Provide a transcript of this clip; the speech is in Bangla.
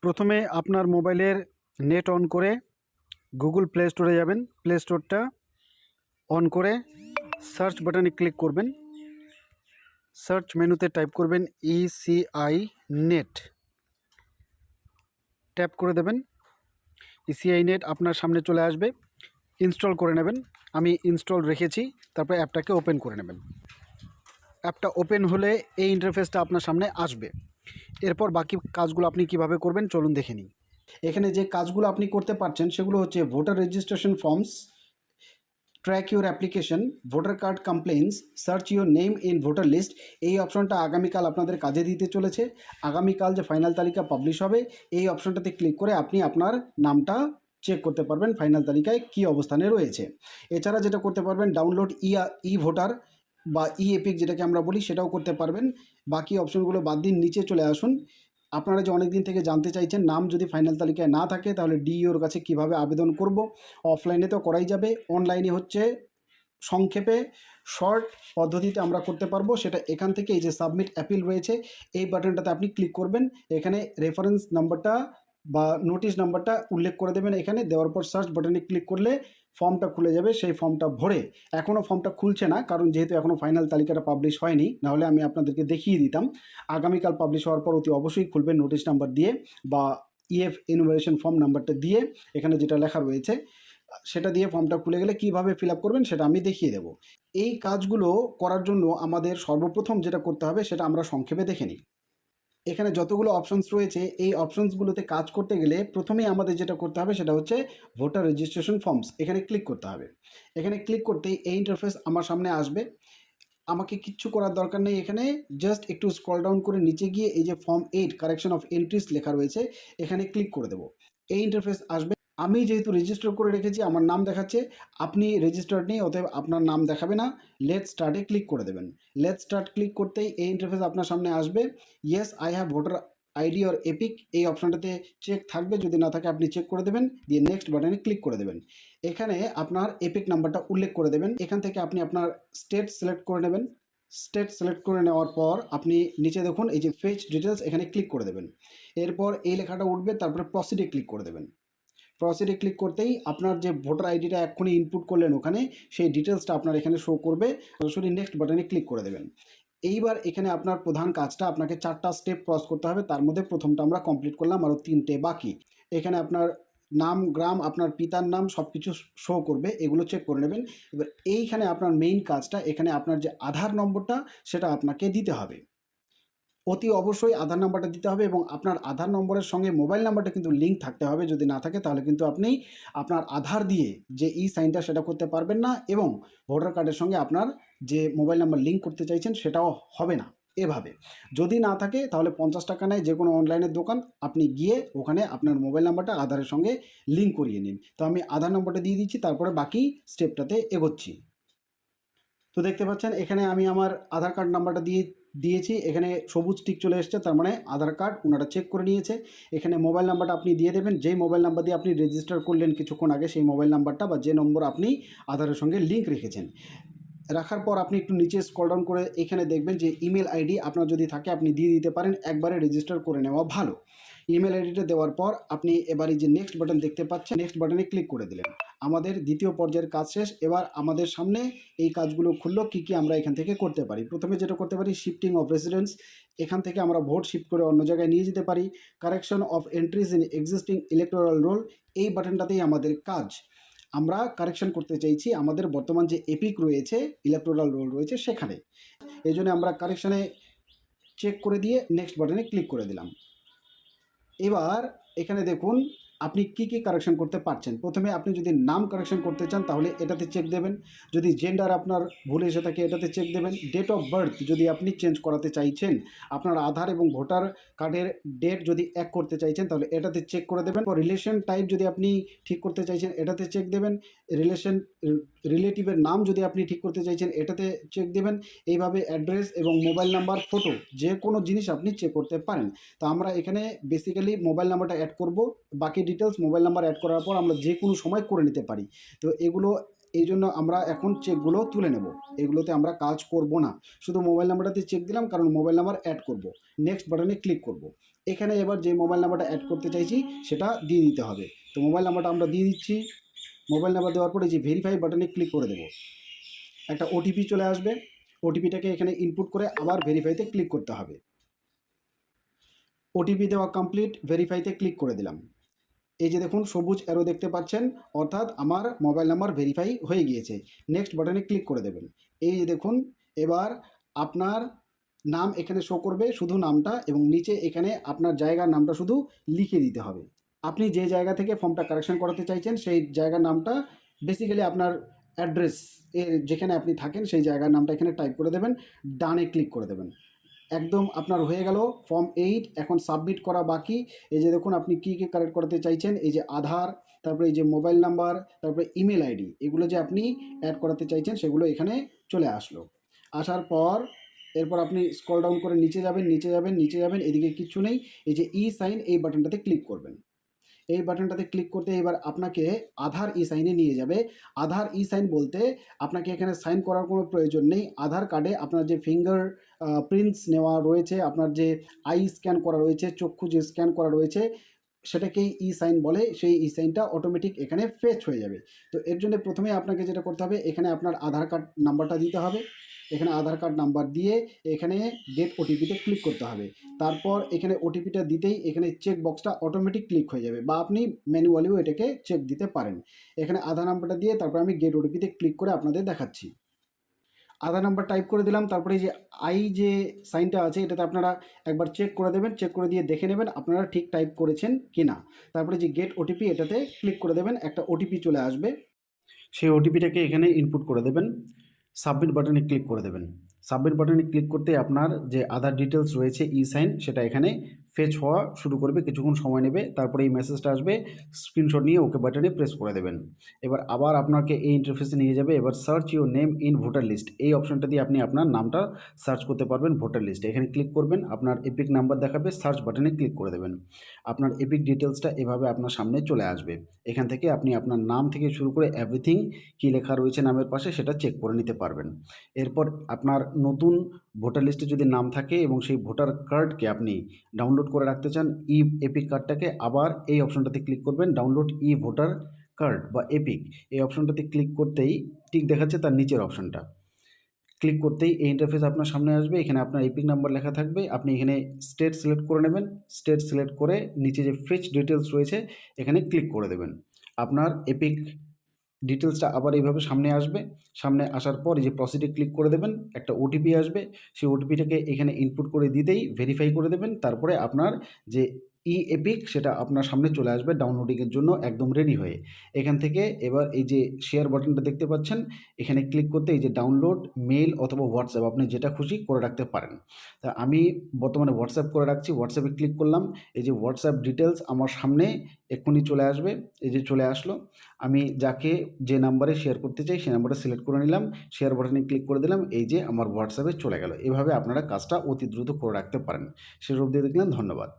প্রথমে আপনার মোবাইলের নেট অন করে গুগল প্লে স্টোরে যাবেন। প্লে স্টোরটা অন করে সার্চ বাটনে ক্লিক করবেন। সার্চ মেনুতে টাইপ করবেন ইসিআই নেট, ট্যাপ করে দেবেন। ইসিআই নেট আপনার সামনে চলে আসবে। ইনস্টল করে নেবেন। আমি ইনস্টল রেখেছি। তারপরে অ্যাপটাকে ওপেন করে নেবেন। অ্যাপটা ওপেন হলে এই ইন্টারফেসটা আপনার সামনে আসবে। এরপর বাকি কাজগুলো আপনি কিভাবে করবেন চলুন দেখে নিই। এখানে যে কাজগুলো আপনি করতে পারছেন সেগুলো হচ্ছে voter registration forms, track your application, voter card complaints, search your name in voter list. এই অপশনটা আগামীকাল আপনাদের কাজে দিতে চলেছে। আগামীকাল যে ফাইনাল তালিকা পাবলিশ হবে এই অপশনটাতে ক্লিক করে আপনি আপনার নামটা চেক করতে পারবেন ফাইনাল তালিকায় কী অবস্থানে রয়েছে। এছাড়া যেটা করতে পারবেন, ডাউনলোড ই ভোটার বা ই এপিক যেটাকে আমরা বলি সেটাও করতে পারবেন। বাকি অপশনগুলো বাদ দিন, নিচে চলে আসুন। আপনারা যে অনেক দিন থেকে জানতে চাইছেন নাম যদি ফাইনাল তালিকায় না থাকে তাহলে ডিইওর কাছে কিভাবে আবেদন করব। অফলাইনে তো করাই যাবে, অনলাইনে হচ্ছে সংক্ষেপে শর্ট পদ্ধতিতে আমরা করতে পারবো। সেটা এখান থেকে এই যে সাবমিট অ্যাপিল রয়েছে এই বাটনটাতে আপনি ক্লিক করবেন। এখানে রেফারেন্স নাম্বারটা বা নোটিশ নাম্বারটা উল্লেখ করে দেবেন। এখানে দেওয়ার পর সার্চ বাটনে ক্লিক করলে ফর্মটা খুলে যাবে। সেই ফর্মটা ভরে, এখনও ফর্মটা খুলছে না কারণ যেহেতু এখনও ফাইনাল তালিকাটা পাবলিশ হয়নি, নাহলে আমি আপনাদেরকে দেখিয়ে দিতাম। আগামীকাল পাবলিশ হওয়ার পর অতি অবশ্যই খুলবেন নোটিশ নাম্বার দিয়ে বা ইএফ ইনুমারেশন ফর্ম নাম্বারটা দিয়ে। এখানে যেটা লেখা রয়েছে সেটা দিয়ে ফর্মটা খুলে গেলে কীভাবে ফিল আপ করবেন সেটা আমি দেখিয়ে দেব। এই কাজগুলো করার জন্য আমাদের সর্বপ্রথম যেটা করতে হবে সেটা আমরা সংক্ষেপে দেখে নিই। এখানে যতগুলো অপশনস রয়েছে এই অপশনসগুলোতে কাজ করতে গেলে প্রথমেই আমাদের যেটা করতে হবে সেটা হচ্ছে ভোটার রেজিস্ট্রেশন ফর্মস। এখানে ক্লিক করতে হবে। এখানে ক্লিক করতেই এই ইন্টারফেস আমার সামনে আসবে। আমাকে কিচ্ছু করার দরকার নেই। এখানে জাস্ট একটু স্ক্রল ডাউন করে নিচে গিয়ে এই যে ফর্ম 8 কারেকশন অফ এন্ট্রিস লেখা রয়েছে এখানে ক্লিক করে দেবো। এই ইন্টারফেস আসবে। আমি যেহেতু রেজিস্টার করে রেখেছি আমার নাম দেখাচ্ছে, আপনি রেজিস্টার্ড নেই অতএব আপনার নাম দেখাবে না। লেটস স্টার্টে ক্লিক করে দেবেন। লেটস স্টার্ট ক্লিক করতেই এই ইন্টারফেস আপনার সামনে আসবে। Yes I have voter ID or epic, এই অপশনটাতে চেক থাকবে, যদি না থাকে আপনি চেক করে দেবেন, দিয়ে নেক্সট বাটনে ক্লিক করে দেবেন। এখানে আপনার এপিক নাম্বারটা উল্লেখ করে দেবেন। এখান থেকে আপনি আপনার স্টেট সিলেক্ট করে নেবেন। স্টেট সিলেক্ট করে নেওয়ার পর আপনি নিচে দেখুন এই যে ফেচ ডিটেলস, এখানে ক্লিক করে দেবেন। এরপর এই লেখাটা উঠবে, তারপরে প্রসিডে ক্লিক করে দেবেন। প্রসিডে ক্লিক করতেই আপনার যে ভোটার আইডিটা এক্ষুনি ইনপুট করলেন ওখানে সেই ডিটেলসটা আপনার এখানে শো করবে। সরাসরি নেক্সট বাটনে ক্লিক করে দেবেন। এইবার এখানে আপনার প্রধান কাজটা, আপনাকে 4টা স্টেপ ক্রস করতে হবে। তার মধ্যে প্রথমটা আমরা কমপ্লিট করলাম, আরও 3টে বাকি। এখানে আপনার নাম, গ্রাম, আপনার পিতার নাম সব কিছু শো করবে, এগুলো চেক করে নেবেন। এবার এইখানে আপনার মেইন কাজটা, এখানে আপনার যে আধার নম্বরটা সেটা আপনাকে দিতে হবে। অতি অবশ্যই আধার নাম্বারটা দিতে হবে এবং আপনার আধার নম্বরের সঙ্গে মোবাইল নাম্বারটা কিন্তু লিঙ্ক থাকতে হবে। যদি না থাকে তাহলে কিন্তু আপনি আপনার আধার দিয়ে যে ই সাইনটা সেটা করতে পারবেন না এবং ভোটার কার্ডের সঙ্গে আপনার যে মোবাইল নাম্বার লিঙ্ক করতে চাইছেন সেটাও হবে না। এভাবে যদি না থাকে তাহলে 50 টাকা নেয় যে কোনো অনলাইনের দোকান, আপনি গিয়ে ওখানে আপনার মোবাইল নাম্বারটা আধারের সঙ্গে লিঙ্ক করিয়ে নিন। তো আমি আধার নাম্বারটা দিয়ে দিচ্ছি, তারপরে বাকি স্টেপটাতে এগোচ্ছি। তো দেখতে পাচ্ছেন এখানে আমি আমার আধার কার্ড নাম্বারটা দিয়েছি। এখানে সবুজ টিক চলে এসছে, তার মানে আধার কার্ড ওনারা চেক করে নিয়েছে। এখানে মোবাইল নাম্বারটা আপনি দিয়ে দেবেন, যেই মোবাইল নাম্বার দিয়ে আপনি রেজিস্টার করলেন কিছুক্ষণ আগে সেই মোবাইল নাম্বারটা বা যে নম্বর আপনি আধারের সঙ্গে লিঙ্ক রেখেছেন। রাখার পর আপনি একটু নিচে স্ক্রল ডাউন করে এখানে দেখবেন যে ইমেল আইডি আপনার যদি থাকে আপনি দিয়ে দিতে পারেন, একবারে রেজিস্টার করে নেওয়া ভালো। ইমেল আইডিটা দেওয়ার পর আপনি এবারে যে নেক্সট বাটন দেখতে পাচ্ছেন, নেক্সট বাটনে ক্লিক করে দিলেন। আমাদের দ্বিতীয় পর্যায়ের কাজ শেষ। এবার আমাদের সামনে এই কাজগুলো খুললো, কী কী আমরা এখান থেকে করতে পারি। প্রথমে যেটা করতে পারি, শিফটিং অফ রেসিডেন্স। এখান থেকে আমরা ভোট শিফট করে অন্য জায়গায় নিয়ে যেতে পারি। Correction of entries in existing electoral role, এই বাটনটাতেই আমাদের কাজ। আমরা কারেকশন করতে চাইছি আমাদের বর্তমান যে এপিক রয়েছে, ইলেকটোরাল রোল রয়েছে সেখানে। এই জন্য আমরা কারেকশানে চেক করে দিয়ে নেক্সট বাটনে ক্লিক করে দিলাম। এবার এখানে দেখুন আপনি কি কি কারেকশন করতে পারছেন। প্রথমে আপনি যদি নাম কারেকশন করতে চান তাহলে এটাতে চেক দেবেন। যদি জেন্ডার আপনার ভুল এসে থাকে এটাতে চেক দেবেন। ডেট অফ বার্থ যদি আপনি চেঞ্জ করাতে চাইছেন, আপনার আধার এবং ভোটার কার্ডের ডেট যদি এক করতে চাইছেন তাহলে এটাতে চেক করে দেবেন। রিলেশন টাইপ যদি আপনি ঠিক করতে চাইছেন এটাতে চেক দেবেন। রিলেটিভের নাম যদি আপনি ঠিক করতে চাইছেন এটাতে চেক দেবেন। এইভাবে অ্যাড্রেস এবং মোবাইল নাম্বার, ফটো, যে কোনো জিনিস আপনি চেক করতে পারেন। তো আমরা এখানে বেসিক্যালি মোবাইল নাম্বারটা অ্যাড করব। বাকি ডিটেলস মোবাইল নাম্বার অ্যাড করার পর আমরা যে কোনো সময় করে নিতে পারি। তো এগুলো এই জন্য আমরা এখন চেকগুলো তুলে নেব, এগুলোতে আমরা কাজ করব না। শুধু মোবাইল নাম্বারটাতে চেক দিলাম কারণ মোবাইল নাম্বার অ্যাড করব। নেক্সট বাটনে ক্লিক করব। এখানে এবার যে মোবাইল নাম্বারটা অ্যাড করতে চাইছি সেটা দিয়ে দিতে হবে। তো মোবাইল নাম্বারটা আমরা দিয়ে দিচ্ছি। মোবাইল নাম্বার দেওয়ার পরে যে ভেরিফাই বাটনে ক্লিক করে দেবো। একটা ওটিপি চলে আসবে, ওটিপিটাকে এখানে ইনপুট করে আবার ভেরিফাইতে ক্লিক করতে হবে। ওটিপি দেওয়া কমপ্লিট, ভেরিফাইতে ক্লিক করে দিলাম। এই যে দেখুন সবুজ অ্যারো দেখতে পাচ্ছেন, অর্থাৎ আমার মোবাইল নাম্বার ভেরিফাই হয়ে গিয়েছে। নেক্সট বাটনে ক্লিক করে দেবেন। এই যে দেখুন এবার আপনার নাম এখানে শো করবে, শুধু নামটা, এবং নিচে এখানে আপনার জায়গার নামটা শুধু লিখে দিতে হবে। আপনি যে জায়গা থেকে ফর্মটা কারেকশন করাতে চাইছেন সেই জায়গার নামটা, বেসিক্যালি আপনার অ্যাড্রেস যেখানে আপনি থাকেন সেই জায়গার নামটা এখানে টাইপ করে দেবেন, ডানে ক্লিক করে দেবেন। একদম আপনার হয়ে গেল ফর্ম 8। এখন সাবমিট করা বাকি। এই যে দেখুন আপনি কী কী কারেক্ট করাতে চাইছেন, এই যে আধার, তারপরে এই যে মোবাইল নাম্বার, তারপরে ইমেল আইডি, এগুলো যে আপনি অ্যাড করাতে চাইছেন সেগুলো এখানে চলে আসলো। আসার পর এরপর আপনি স্ক্রল ডাউন করে নিচে যাবেন, নিচে যাবেন, নিচে যাবেন, এদিকে কিচ্ছু নেই। এই যে ই সাইন, এই বাটনটাতে ক্লিক করবেন। এই বাটনটাতে ক্লিক করতে এবার আপনাকে আধার ই সাইনে নিয়ে যাবে। আধার ই সাইন বলতে আপনাকে এখানে সাইন করার কোনো প্রয়োজন নেই। আধার কার্ডে আপনার যে ফিঙ্গার প্রিন্টস নেওয়া রয়েছে, আপনার যে আই স্ক্যান করা রয়েছে, চক্ষু যে স্ক্যান করা রয়েছে, সেটাকেই ই সাইন বলে। সেই ই সাইনটা অটোমেটিক এখানে ফেচ হয়ে যাবে। তো এর জন্য প্রথমে আপনাকে যেটা করতে হবে, এখানে আপনার আধার কার্ড নাম্বারটা দিতে হবে। এখানে আধার কার্ড নাম্বার দিয়ে এখানে গেট ওটিপিতে ক্লিক করতে হবে। তারপর এখানে ওটিপিটা দিতেই এখানে চেক বক্সটা অটোমেটিক ক্লিক হয়ে যাবে, বা আপনি ম্যানুয়ালিও এটাকে চেক দিতে পারেন। এখানে আধার নাম্বারটা দিয়ে তারপর আমি গেট ওটিপিতে ক্লিক করে আপনাদের দেখাচ্ছি। আধার নাম্বার টাইপ করে দিলাম। তারপরে যে আই যে সাইনটা আছে এটাতে আপনারা একবার চেক করে দেবেন, চেক করে দিয়ে দেখে নেবেন আপনারা ঠিক টাইপ করেছেন কি না। তারপরে যে গেট ওটিপি এটাতে ক্লিক করে দেবেন, একটা ওটিপি চলে আসবে। সেই ওটিপিটাকে এখানে ইনপুট করে দেবেন। সাবমিট বাটনে ক্লিক করে দেবেন। সাবমিট বাটনে ক্লিক করতে আপনার যে আধার ডিটেলস রয়েছে ই সাইন, সেটা এখানে ফেচ হওয়া শুরু করবে, কিছুক্ষণ সময় নেবে। তারপরে এই মেসেজটা আসবে, স্ক্রিনশট নিয়ে ওকে বাটনে প্রেস করে দেবেন। এবার আবার আপনাকে এই ইন্টারফেসে নিয়ে যাবে। এবার search your name in voter list, এই অপশনটা দিয়ে আপনি আপনার নামটা সার্চ করতে পারবেন ভোটার লিস্টে। এখানে ক্লিক করবেন, আপনার এপিক নাম্বার দেখাবে, সার্চ বাটনে ক্লিক করে দেবেন। আপনার এপিক ডিটেলসটা এভাবে আপনার সামনে চলে আসবে। এখান থেকে আপনি আপনার নাম থেকে শুরু করে এভরিথিং কী লেখা রয়েছে নামের পাশে সেটা চেক করে নিতে পারবেন। এরপর আপনার নতুন ভোটার লিস্টে যদি নাম থাকে এবং সেই ভোটার কার্ডকে আপনি ডাউনলোড করে রাখতে চান, ই এপিক কার্ডটাকে, আবার এই অপশনটাতে ক্লিক করবেন, ডাউনলোড ই ভোটার কার্ড বা এপিক। এই অপশনটাতে ক্লিক করতেই ঠিক দেখাচ্ছে তার নিচের অপশনটা, ক্লিক করতেই এই ইন্টারফেস আপনার সামনে আসবে। এখানে আপনার এপিক নাম্বার লেখা থাকবে, আপনি এখানে স্টেট সিলেক্ট করে নেবেন। স্টেট সিলেক্ট করে নিচে যে ফেচ ডিটেলস রয়েছে এখানে ক্লিক করে দেবেন। আপনার এপিক ডিটেলসটা আবার এইভাবে সামনে আসবে। সামনে আসার পর এই যে প্রসিডে ক্লিক করে দেবেন, একটা ওটিপি আসবে। সেই ওটিপিটাকে এখানে ইনপুট করে দিতেই ভেরিফাই করে দেবেন। তারপরে আপনার যে ই এপিক সেটা আপনার সামনে চলে আসবে ডাউনলোডিংয়ের জন্য একদম রেডি হয়ে। এখান থেকে এবার এই যে শেয়ার বাটনটা দেখতে পাচ্ছেন, এখানে ক্লিক করতে এই যে ডাউনলোড মেইল অথবা হোয়াটসঅ্যাপ, আপনি যেটা খুশি করে রাখতে পারেন। তা আমি বর্তমানে হোয়াটসঅ্যাপ করে রাখছি। হোয়াটসঅ্যাপে ক্লিক করলাম। এই যে হোয়াটসঅ্যাপ ডিটেলস আমার সামনে এক্ষুনি চলে আসবে। এই যে চলে আসলো। আমি যাকে যে নাম্বারে শেয়ার করতে চাই সেই নাম্বারটা সিলেক্ট করে নিলাম, শেয়ার বাটনে ক্লিক করে দিলাম। এই যে আমার হোয়াটসঅ্যাপে চলে গেল। এভাবে আপনারা কাজটা অতি দ্রুত করে রাখতে পারেন। শেষ অবধি দেখলেন, ধন্যবাদ।